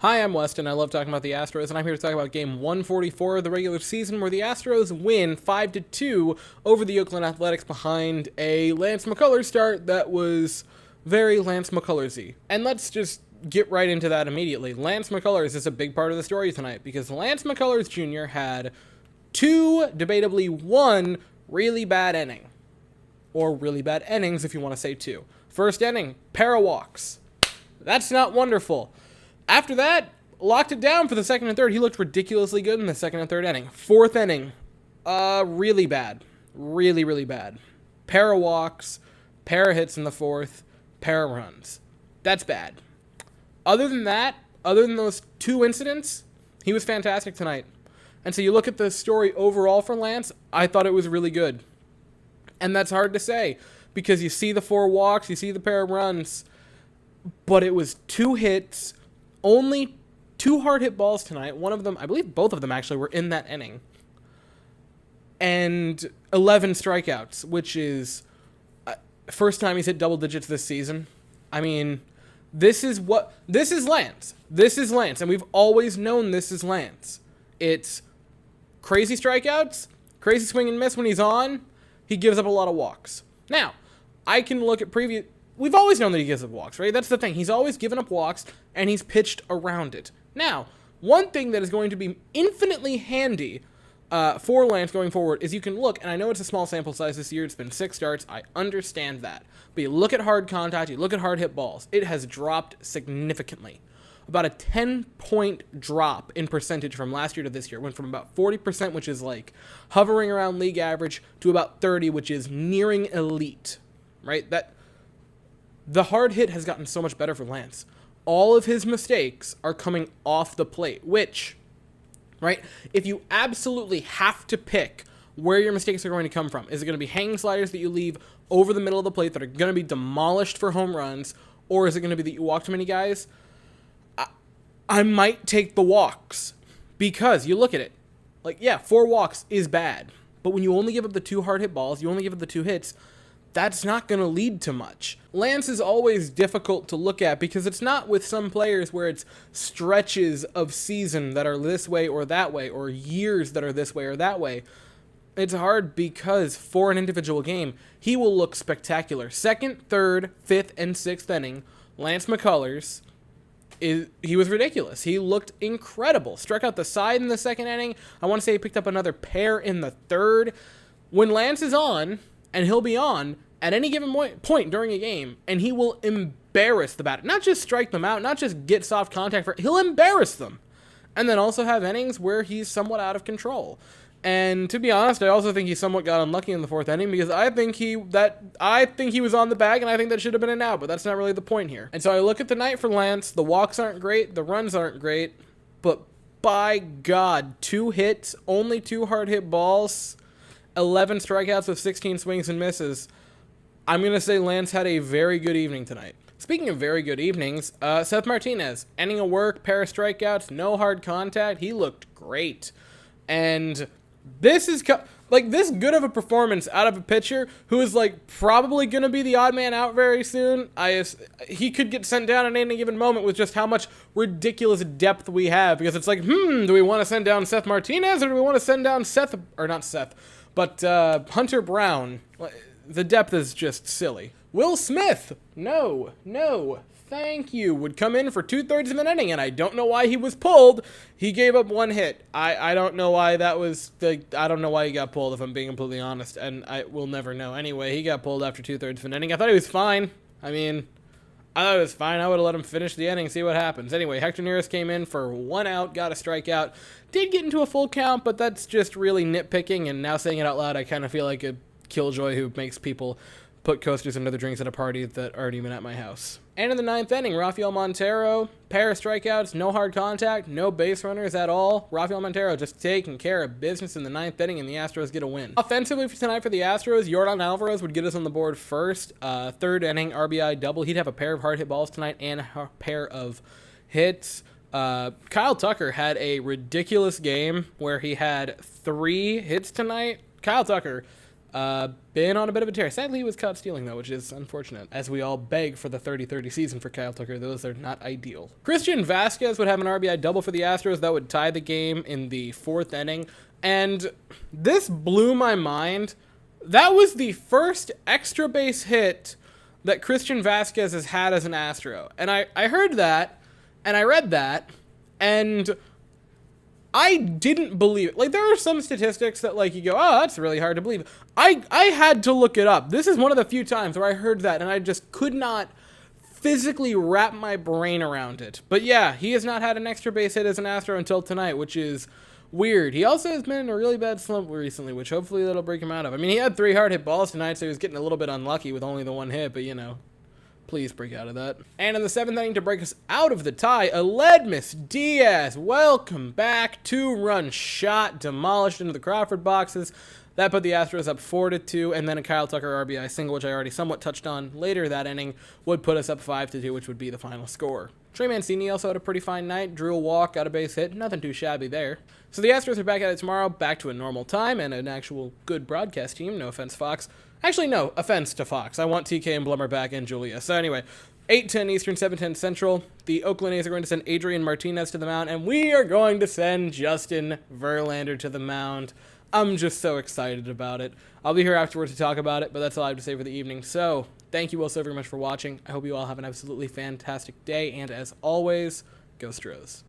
Hi, I'm Weston. I love talking about the Astros, and I'm here to talk about Game 144 of the regular season, where the Astros win 5-2 over the Oakland Athletics behind a Lance McCullers start that was very Lance McCullers-y. And let's just get right into that immediately. Lance McCullers is a big part of the story tonight, because Lance McCullers Jr. had two, debatably one, really bad inning. Or really bad innings, if you want to say two. First inning, pair of walks. That's not wonderful. After that, locked it down for the second and third. He looked ridiculously good in the second and third inning. Fourth inning, really bad. Really, really bad. Pair of walks, pair of hits in the fourth, pair of runs. That's bad. Other than that, other than those two incidents, he was fantastic tonight. And so you look at the story overall for Lance, I thought it was really good. And that's hard to say, because you see the four walks, you see the pair of runs, but it was two hits, only two hard hit balls tonight. One of them, I believe both of them actually, were in that inning. And 11 strikeouts, which is first time he's hit double digits this season. I mean, this is Lance. This is Lance, and we've always known this is Lance. It's crazy strikeouts, crazy swing and miss when he's on. He gives up a lot of walks. Now, I can look at previous... We've always known that he gives up walks, right? That's the thing. He's always given up walks, and he's pitched around it. Now, one thing that is going to be infinitely handy for Lance going forward is you can look, and I know it's a small sample size this year. It's been 6 starts. I understand that. But you look at hard contact, you look at hard hit balls. It has dropped significantly. About a 10-point drop in percentage from last year to this year. It went from about 40%, which is like hovering around league average, to about 30%, which is nearing elite, right? The hard hit has gotten so much better for Lance. All of his mistakes are coming off the plate, which, right, if you absolutely have to pick where your mistakes are going to come from, is it going to be hanging sliders that you leave over the middle of the plate that are going to be demolished for home runs, or is it going to be that you walk too many guys? I might take the walks, because you look at it, like, yeah, 4 walks is bad, but when you only give up the 2 hard hit balls, you only give up the 2 hits, that's not going to lead to much. Lance is always difficult to look at because it's not with some players where it's stretches of season that are this way or that way, or years that are this way or that way. It's hard because for an individual game, he will look spectacular. Second, third, fifth, and sixth inning, Lance McCullers, he was ridiculous. He looked incredible. Struck out the side in the second inning. I want to say he picked up another pair in the third. When Lance is on, and he'll be on at any given point during a game, and he will embarrass the batter. Not just strike them out, not just get soft contact, he'll embarrass them. And then also have innings where he's somewhat out of control. And to be honest, I also think he somewhat got unlucky in the 4th inning, because I think he was on the bag, and I think that should have been an out, but that's not really the point here. And so I look at the night for Lance. The walks aren't great, the runs aren't great, but by God, 2 hits, only 2 hard hit balls, 11 strikeouts with 16 swings and misses. I'm going to say Lance had a very good evening tonight. Speaking of very good evenings, Seth Martinez, inning of work, pair of strikeouts, no hard contact. He looked great. And this is this good of a performance out of a pitcher who is probably going to be the odd man out very soon. He could get sent down at any given moment with just how much ridiculous depth we have, because it's do we want to send down Seth Martinez, or do we want to send down Hunter Brown? The depth is just silly. Will Smith, no, thank you, would come in for 2/3 of an inning, and I don't know why he was pulled. He gave up 1 hit. I don't know why I don't know why he got pulled, if I'm being completely honest, and I will never know. Anyway, he got pulled after 2/3 of an inning. I thought he was fine. I thought it was fine. I would have let him finish the inning, see what happens. Anyway, Hector Neris came in for 1 out, got a strikeout. Did get into a full count, but that's just really nitpicking, and now saying it out loud, I kind of feel like a killjoy who makes people put coasters into their drinks at a party that aren't even at my house. And in the 9th inning, Rafael Montero, pair of strikeouts, no hard contact, no base runners at all. Rafael Montero just taking care of business in the 9th inning, and the Astros get a win. Offensively tonight for the Astros, Yordan Alvarez would get us on the board first. 3rd inning, RBI double. He'd have a pair of hard hit balls tonight and a pair of hits. Kyle Tucker had a ridiculous game where he had 3 hits tonight. Kyle Tucker, Been on a bit of a tear. Sadly, he was caught stealing, though, which is unfortunate, as we all beg for the 30-30 season for Kyle Tucker. Those are not ideal. Christian Vasquez would have an RBI double for the Astros. That would tie the game in the 4th inning. And this blew my mind. That was the first extra base hit that Christian Vasquez has had as an Astro. And I heard that, and I read that, and I didn't believe it. Like, there are some statistics that, like, you go, oh, that's really hard to believe. I had to look it up. This is one of the few times where I heard that, and I just could not physically wrap my brain around it. But yeah, he has not had an extra base hit as an Astro until tonight, which is weird. He also has been in a really bad slump recently, which hopefully that'll break him out of. I mean, he had 3 hard hit balls tonight, so he was getting a little bit unlucky with only the 1 hit, but, you know, please break out of that. And in the 7th inning to break us out of the tie, Aledmus Diaz, welcome back. 2-run shot demolished into the Crawford boxes. That put the Astros up 4-2, and then a Kyle Tucker RBI single, which I already somewhat touched on later that inning, would put us up 5-2, which would be the final score. Trey Mancini also had a pretty fine night. Drew a walk, got a base hit. Nothing too shabby there. So the Astros are back at it tomorrow, back to a normal time and an actual good broadcast team. No offense, Fox. Actually, no offense to Fox. I want TK and Blummer back and Julia. So anyway, 8:10 Eastern, 7:10 Central. The Oakland A's are going to send Adrian Martinez to the mound, and we are going to send Justin Verlander to the mound. I'm just so excited about it. I'll be here afterwards to talk about it, but that's all I have to say for the evening. So thank you all so very much for watching. I hope you all have an absolutely fantastic day, and as always, go Stros.